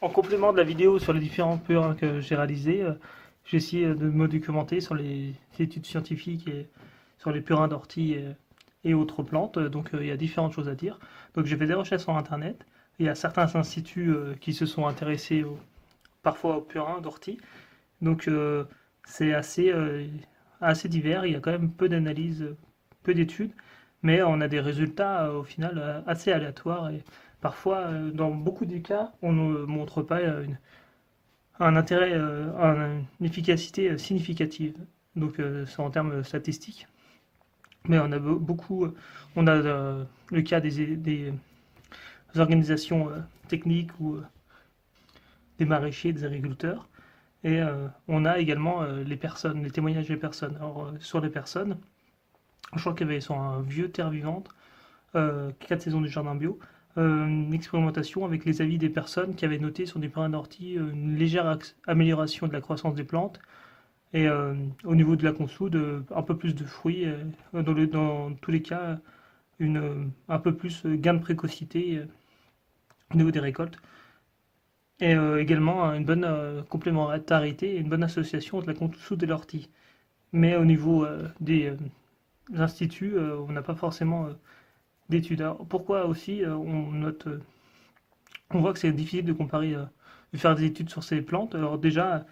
En complément de la vidéo sur les différents purins que j'ai réalisés, j'ai essayé de me documenter sur les études scientifiques et sur les purins d'ortie et autres plantes. Donc il y a différentes choses à dire. Donc j'ai fait des recherches sur Internet. Il y a certains instituts qui se sont intéressés parfois aux purins d'ortie. Donc c'est assez divers. Il y a quand même peu d'analyses, peu d'études, mais on a des résultats au final assez aléatoires. Et parfois, dans beaucoup de cas, on ne montre pas un intérêt, une efficacité significative. Donc c'est en termes statistiques. Mais on a beaucoup, on a le cas des organisations techniques ou des maraîchers, des agriculteurs. Et on a également les personnes, les témoignages des personnes. Alors sur les personnes, je crois qu'il y avait sur un vieux Terre Vivante, 4 saisons du jardin bio, une expérimentation avec les avis des personnes qui avaient noté sur des purins d'ortie une légère amélioration de la croissance des plantes et au niveau de la consoude, un peu plus de fruits, dans tous les cas, un peu plus gain de précocité au niveau des récoltes. Et également une bonne complémentarité et une bonne association entre la consoude et l'ortie. Mais au niveau des instituts, on n'a pas forcément d'études. Alors, pourquoi aussi on note, on voit que c'est difficile de comparer, de faire des études sur ces plantes. Alors déjà,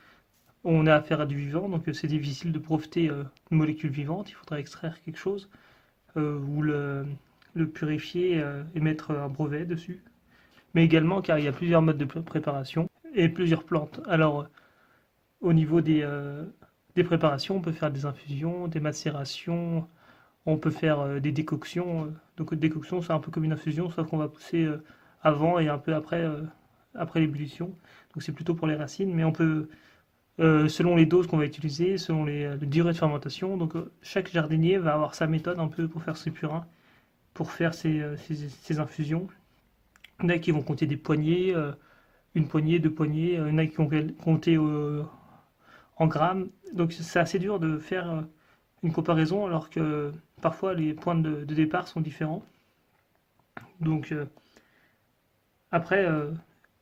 on a affaire à du vivant, donc c'est difficile de breveter une molécule vivante. Il faudrait extraire quelque chose ou le purifier et mettre un brevet dessus. Mais également car il y a plusieurs modes de préparation et plusieurs plantes. Alors au niveau des préparations, on peut faire des infusions, des macérations, on peut faire des décoctions. Donc décoction, c'est un peu comme une infusion, sauf qu'on va pousser avant et un peu après l'ébullition. Donc c'est plutôt pour les racines, mais on peut, selon les doses qu'on va utiliser, selon les durées de fermentation, donc chaque jardinier va avoir sa méthode un peu pour faire ses purins, pour faire ses infusions. Il y en a qui vont compter des poignées, une poignée, deux poignées, il y en a qui vont compter en grammes. Donc c'est assez dur de faire une comparaison alors que parfois les points de départ sont différents. Donc après,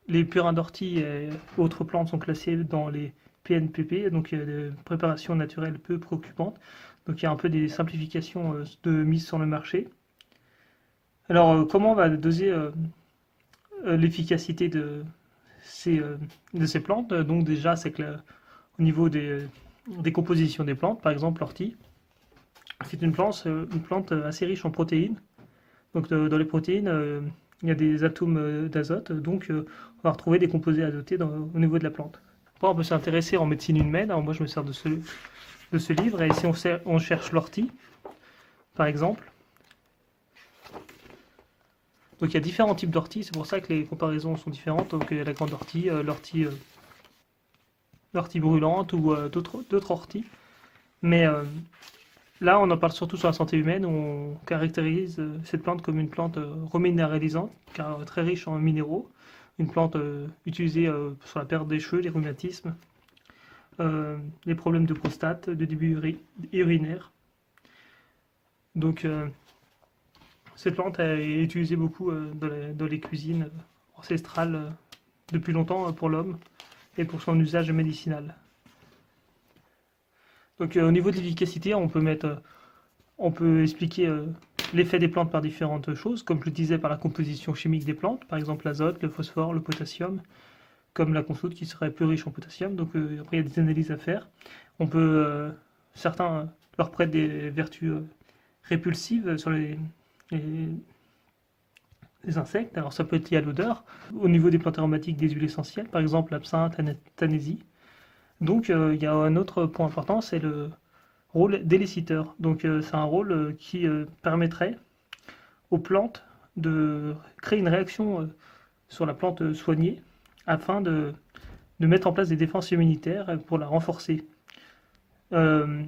les purins d'ortie et autres plantes sont classées dans les PNPP, donc il y a des préparations naturelles peu préoccupantes. Donc il y a un peu des simplifications de mise sur le marché. Alors comment on va doser l'efficacité de ces plantes? Donc déjà, c'est que au niveau des compositions des plantes, par exemple l'ortie, c'est une plante assez riche en protéines. Donc dans les protéines, il y a des atomes d'azote, donc on va retrouver des composés azotés au niveau de la plante. Après, on peut s'intéresser en médecine humaine. Alors moi, je me sers de ce livre, et si on cherche l'ortie, par exemple, donc il y a différents types d'ortie, c'est pour ça que les comparaisons sont différentes. Donc il y a la grande ortie, l'ortie brûlante ou d'autres orties. Mais là, on en parle surtout sur la santé humaine, où on caractérise cette plante comme une plante reminéralisante, car très riche en minéraux. Une plante utilisée sur la perte des cheveux, les rhumatismes, les problèmes de prostate, de début urinaire. Donc, cette plante est utilisée beaucoup dans les cuisines ancestrales depuis longtemps pour l'homme et pour son usage médicinal. Donc, au niveau de l'efficacité, on peut expliquer l'effet des plantes par différentes choses, comme je le disais, par la composition chimique des plantes, par exemple l'azote, le phosphore, le potassium, comme la consoude qui serait plus riche en potassium. Donc après, il y a des analyses à faire. On peut, certains leur prêtent des vertus répulsives sur les, les insectes. Alors ça peut être lié à l'odeur. Au niveau des plantes aromatiques, des huiles essentielles, par exemple l'absinthe, la tanésie. Donc il y a un autre point important, c'est le rôle d'éliciteur. Donc c'est un rôle qui permettrait aux plantes de créer une réaction sur la plante soignée afin de mettre en place des défenses immunitaires pour la renforcer. Euh,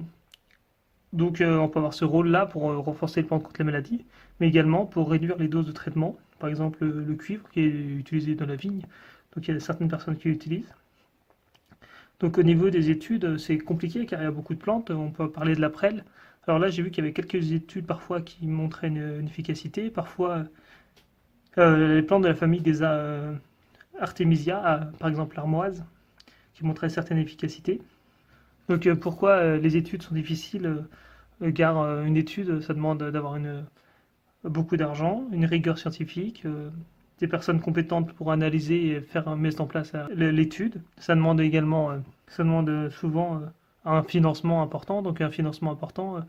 donc on peut avoir ce rôle-là pour renforcer les plantes contre les maladies, mais également pour réduire les doses de traitement. Par exemple le cuivre qui est utilisé dans la vigne, donc il y a certaines personnes qui l'utilisent. Donc au niveau des études, c'est compliqué car il y a beaucoup de plantes. On peut parler de la prêle. Alors là, j'ai vu qu'il y avait quelques études parfois qui montraient une efficacité. Parfois, les plantes de la famille des artémisia, par exemple l'armoise, qui montrait certaine efficacité. Donc pourquoi les études sont difficiles? Car une étude, ça demande d'avoir beaucoup d'argent, une rigueur scientifique, des personnes compétentes pour analyser et faire mettre en place l'étude. Ça demande également, ça demande souvent un financement important. Donc un financement important,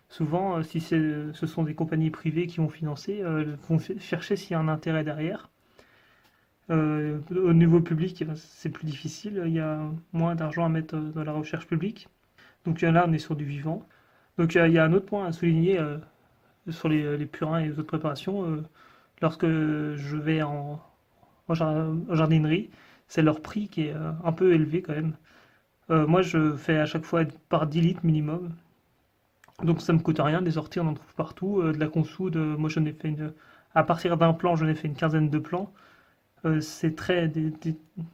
souvent, si ce sont des compagnies privées qui vont financer, vont chercher s'il y a un intérêt derrière. Au niveau public, eh ben, c'est plus difficile. Il y a moins d'argent à mettre dans la recherche publique. Donc là, on est sur du vivant. Donc il y a un autre point à souligner sur les purins et les autres préparations. Lorsque je vais en jardinerie, c'est leur prix qui est un peu élevé quand même. Moi, je fais à chaque fois par 10 litres minimum. Donc ça me coûte rien. Des orties, on en trouve partout. De la consoude, moi j'en ai fait à partir d'un plant, j'en ai fait une quinzaine de plants. C'est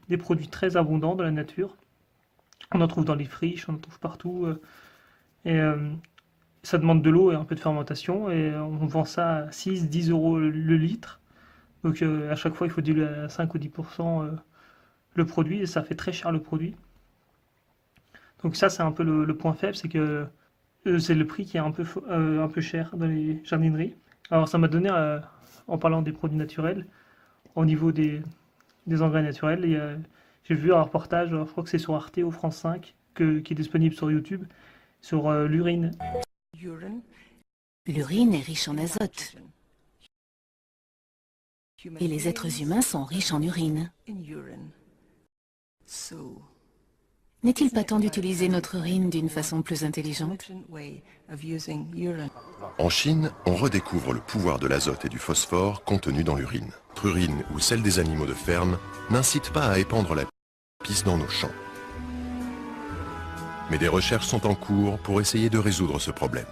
des produits très abondants dans la nature. On en trouve dans les friches, on en trouve partout. Et ça demande de l'eau et un peu de fermentation. Et on vend ça à 6-10 € le litre. Donc à chaque fois, il faut diluer à 5 ou 10% le produit. Et ça fait très cher le produit. Donc ça, c'est un peu le point faible. C'est que c'est le prix qui est un peu cher dans les jardineries. Alors ça m'a donné, en parlant des produits naturels, au niveau des engrais naturels. J'ai vu un reportage, je crois que c'est sur Arte ou France 5, qui est disponible sur YouTube, sur l'urine. L'urine est riche en azote et les êtres humains sont riches en urine. N'est-il pas temps d'utiliser notre urine d'une façon plus intelligente? En Chine, on redécouvre le pouvoir de l'azote et du phosphore contenus dans l'urine. Notre urine ou celle des animaux de ferme n'incite pas à épandre la pisse dans nos champs. Mais des recherches sont en cours pour essayer de résoudre ce problème.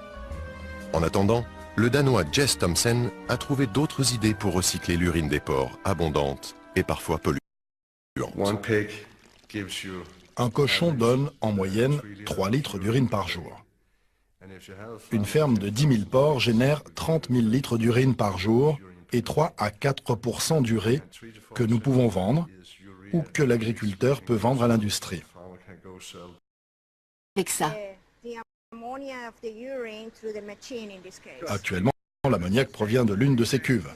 En attendant, le Danois Jess Thomsen a trouvé d'autres idées pour recycler l'urine des porcs, abondante et parfois polluante. Un cochon donne en moyenne 3 litres d'urine par jour. Une ferme de 10 000 porcs génère 30 000 litres d'urine par jour et 3 à 4% d'urée que nous pouvons vendre ou que l'agriculteur peut vendre à l'industrie. Avec ça, Actuellement, l'ammoniac provient de l'une de ces cuves.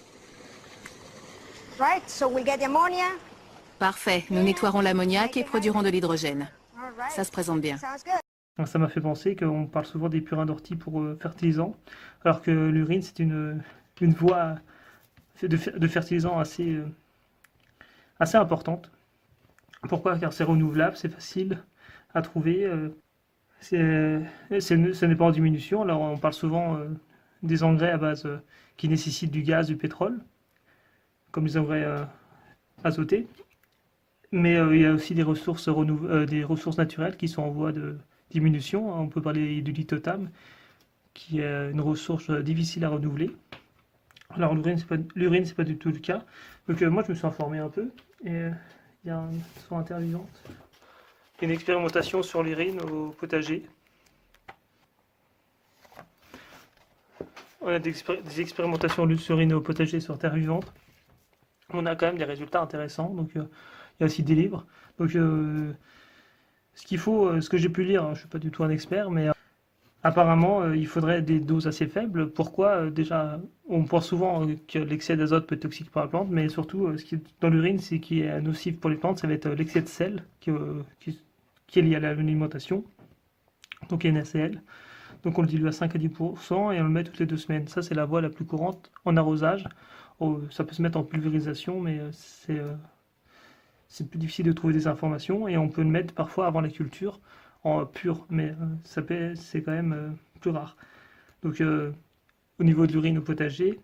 parfait. Nous nettoierons l'ammoniac et produirons de l'hydrogène. Ça se présente bien. Ça m'a fait penser qu'on parle souvent des purins d'ortie pour fertilisants, alors que l'urine, c'est une voie de fertilisant assez importante. Pourquoi? Car c'est renouvelable, c'est facile à trouver, ce n'est pas en diminution. Alors on parle souvent des engrais à base qui nécessitent du gaz, du pétrole, comme les engrais azotés. Mais il y a aussi des ressources naturelles qui sont en voie de diminution. On peut parler du lithotam, qui est une ressource difficile à renouveler. Alors l'urine, c'est pas du tout le cas. Donc moi, je me suis informé un peu. Et il y a sur Intervivante une expérimentation sur l'urine au potager. On a des expérimentations sur l'urine au potager sur Terre Vivante. On a quand même des résultats intéressants. Donc il y a aussi des livres. Donc ce qu'il faut, ce que j'ai pu lire, je ne suis pas du tout un expert, mais apparemment il faudrait des doses assez faibles. Pourquoi? Déjà, on pense souvent que l'excès d'azote peut être toxique pour la plante, mais surtout ce qui est dans l'urine, c'est qui est nocif pour les plantes, ça va être l'excès de sel qui est lié à l'alimentation, donc NaCl. Donc on le dilue à 5 à 10% et on le met toutes les 2 semaines. Ça, c'est la voie la plus courante en arrosage. Ça peut se mettre en pulvérisation, mais c'est plus difficile de trouver des informations. Et on peut le mettre parfois avant la culture en pur, mais c'est quand même plus rare. Donc au niveau de l'urine au potager,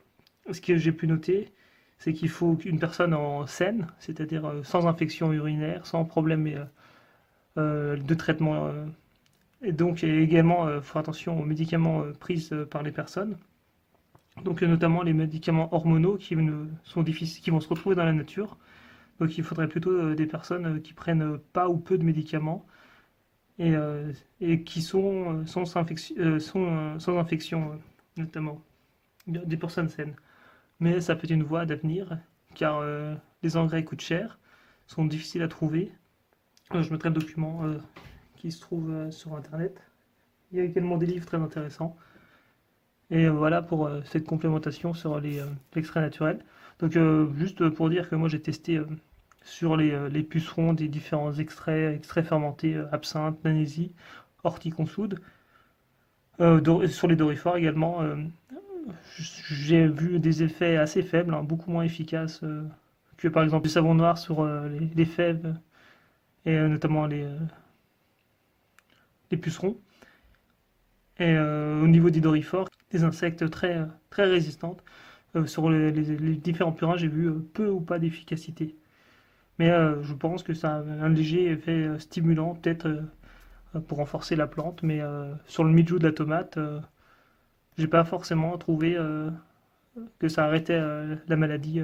ce que j'ai pu noter, c'est qu'il faut une personne en saine, c'est-à-dire sans infection urinaire, sans problème de traitement. Et donc également, faire attention aux médicaments pris par les personnes. Donc notamment les médicaments hormonaux qui vont se retrouver dans la nature. Donc il faudrait plutôt des personnes qui prennent pas ou peu de médicaments et qui sont sans infection, notamment des personnes saines. Mais ça peut être une voie d'avenir car les engrais coûtent cher, sont difficiles à trouver. Je mettrai le document qui se trouve sur internet. Il y a également des livres très intéressants. Et voilà pour cette complémentation sur l'extrait naturel. Donc juste pour dire que moi j'ai testé sur les pucerons des différents extraits fermentés, absinthe, nanésie, ortie consoude. Sur les dorifores également, j'ai vu des effets assez faibles, hein, beaucoup moins efficaces que par exemple du savon noir sur les fèves et notamment les pucerons. Et au niveau des dorifores, des insectes très résistantes. Sur les différents purins, j'ai vu peu ou pas d'efficacité. Mais je pense que ça a un léger effet stimulant, peut-être pour renforcer la plante. Mais sur le mildiou de la tomate, j'ai pas forcément trouvé que ça arrêtait la maladie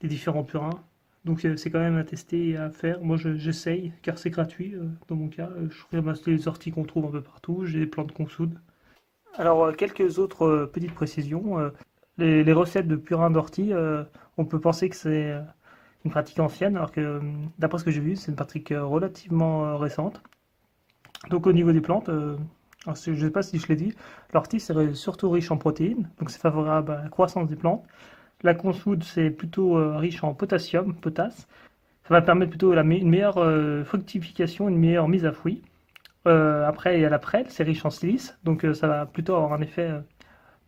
des différents purins. Donc c'est quand même à tester et à faire. Moi j'essaye, car c'est gratuit dans mon cas. Je ramasse les orties qu'on trouve un peu partout, j'ai des plantes qu'on soude. Alors quelques autres petites précisions. Les recettes de purin d'ortie, on peut penser que c'est une pratique ancienne, alors que d'après ce que j'ai vu, c'est une pratique relativement récente. Donc au niveau des plantes, alors, je ne sais pas si je l'ai dit, l'ortie c'est surtout riche en protéines, donc c'est favorable à la croissance des plantes. La consoude c'est plutôt riche en potassium, potasse. Ça va permettre plutôt une meilleure fructification, une meilleure mise à fruit. Après, il y a la prêle, c'est riche en silice, donc ça va plutôt avoir un effet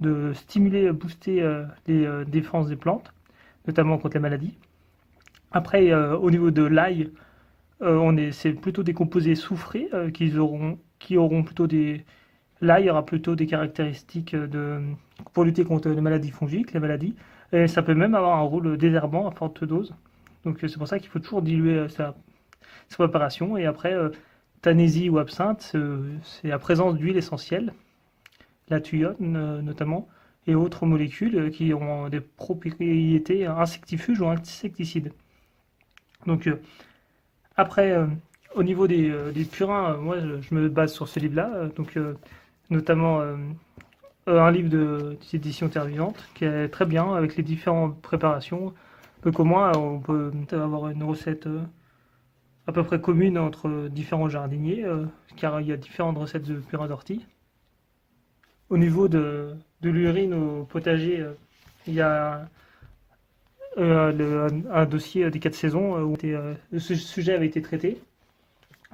de stimuler, booster les défenses des plantes, notamment contre les maladies. Après, au niveau de l'ail, c'est plutôt des composés soufrés qui auront plutôt des. L'ail aura plutôt des caractéristiques pour lutter contre les maladies fongiques, les maladies, et ça peut même avoir un rôle désherbant à forte dose. Donc c'est pour ça qu'il faut toujours diluer sa préparation. Et après, tanésie ou absinthe, c'est la présence d'huile essentielle, la thuone notamment, et autres molécules qui ont des propriétés insectifuges ou insecticides. Donc après, au niveau des purins, moi je me base sur ce livre-là, donc notamment un livre d'édition Terre Vivante qui est très bien avec les différentes préparations. Donc au moins on peut avoir une recette à peu près commune entre différents jardiniers, car il y a différentes recettes de purin d'ortie. Au niveau de l'urine au potager, il y a un dossier des 4 saisons où ce sujet avait été traité.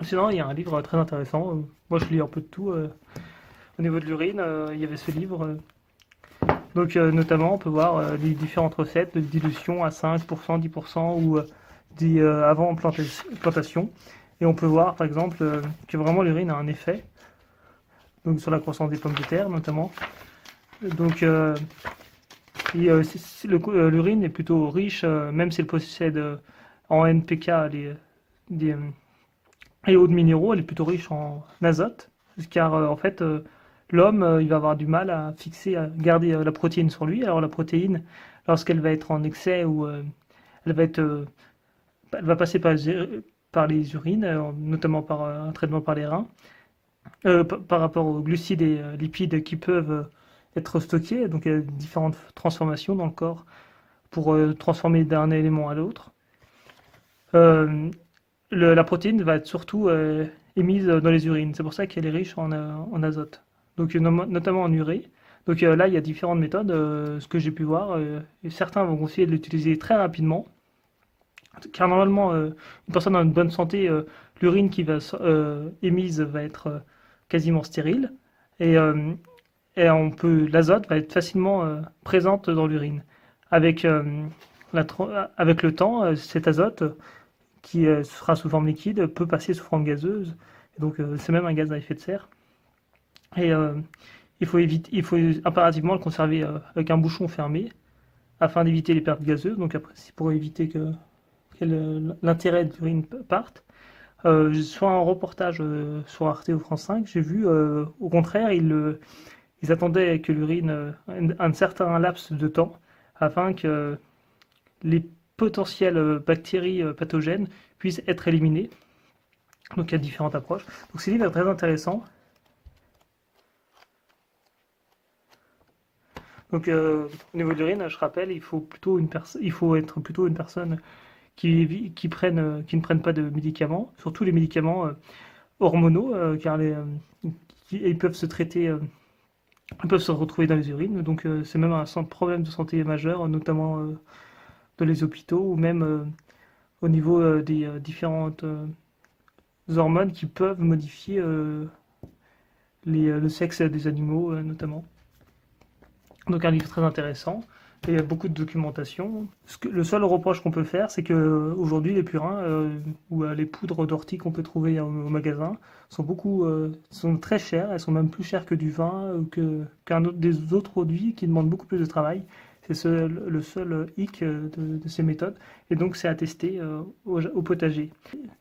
Sinon, il y a un livre très intéressant. Moi, je lis un peu de tout. Au niveau de l'urine, il y avait ce livre. Donc, notamment, on peut voir les différentes recettes de dilution à 5%, 10% ou avant plantation. Et on peut voir, par exemple, que vraiment l'urine a un effet. Donc, sur la croissance des pommes de terre, notamment. Donc, l'urine est plutôt riche, même si elle possède en NPK et autres minéraux, elle est plutôt riche en azote, car en fait, l'homme, il va avoir du mal à garder la protéine sur lui. Alors la protéine, lorsqu'elle va être en excès ou elle va passer par les urines, notamment par un traitement par les reins, par rapport aux glucides et lipides qui peuvent être stockés. Donc il y a différentes transformations dans le corps pour transformer d'un élément à l'autre. La protéine va être surtout émise dans les urines. C'est pour ça qu'elle est riche en azote. Donc notamment en urée. Donc là, il y a différentes méthodes. Ce que j'ai pu voir, et certains vont conseiller de l'utiliser très rapidement. Car normalement, une personne en bonne santé, l'urine qui va émise va être quasiment stérile. Et l'azote va être facilement présente dans l'urine. Avec le temps, cet azote qui sera sous forme liquide peut passer sous forme gazeuse. Et donc c'est même un gaz à effet de serre. Et il faut impérativement le conserver avec un bouchon fermé afin d'éviter les pertes gazeuses. Donc après, c'est pour éviter que l'intérêt de l'urine parte. Soit un reportage sur Arte ou France 5, j'ai vu au contraire, ils attendaient que l'urine un certain laps de temps afin que les potentielles bactéries pathogènes puissent être éliminées. Donc il y a différentes approches. Donc ce livre est très intéressant. Donc au niveau de l'urine, je rappelle, il faut être plutôt une personne qui ne prennent pas de médicaments, surtout les médicaments hormonaux, car ils peuvent se traiter, ils peuvent se retrouver dans les urines. Donc c'est même un problème de santé majeur, notamment dans les hôpitaux ou même au niveau des différentes hormones qui peuvent modifier le sexe des animaux notamment. Donc un livre très intéressant. Et il y a beaucoup de documentation. Le seul reproche qu'on peut faire, c'est que aujourd'hui les purins ou les poudres d'ortie qu'on peut trouver au magasin sont très chères. Elles sont même plus chères que du vin ou des autres produits qui demandent beaucoup plus de travail. C'est le seul hic de ces méthodes. Et donc c'est à tester au potager.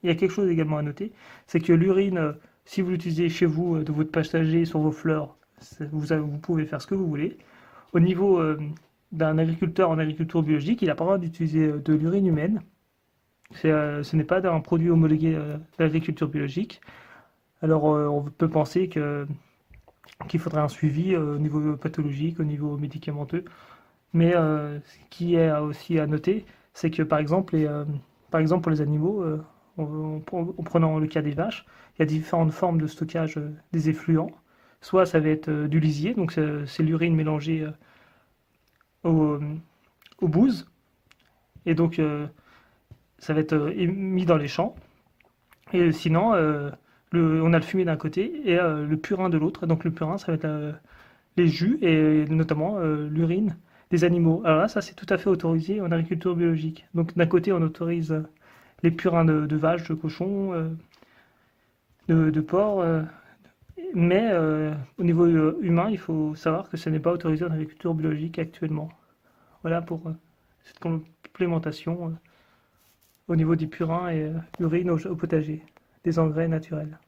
Il y a quelque chose également à noter, c'est que l'urine, si vous l'utilisez chez vous, de votre potager, sur vos fleurs, vous pouvez faire ce que vous voulez. Au niveau d'un agriculteur en agriculture biologique, il n'a pas le droit d'utiliser de l'urine humaine. Ce n'est pas un produit homologué de l'agriculture biologique. Alors on peut penser qu'il faudrait un suivi au niveau pathologique, au niveau médicamenteux. Mais ce qui est aussi à noter, c'est que par exemple pour les animaux, en prenant le cas des vaches, il y a différentes formes de stockage des effluents. Soit ça va être du lisier, donc c'est l'urine mélangée au bouse, et donc ça va être mis dans les champs. Et sinon, on a le fumier d'un côté et le purin de l'autre. Donc le purin, ça va être les jus et notamment l'urine des animaux. Alors là, ça c'est tout à fait autorisé en agriculture biologique. Donc d'un côté, on autorise les purins de vaches, de cochons, de porcs. Mais au niveau humain, il faut savoir que ce n'est pas autorisé en agriculture biologique actuellement. Voilà pour cette complémentation au niveau du purin et urine au potager, des engrais naturels.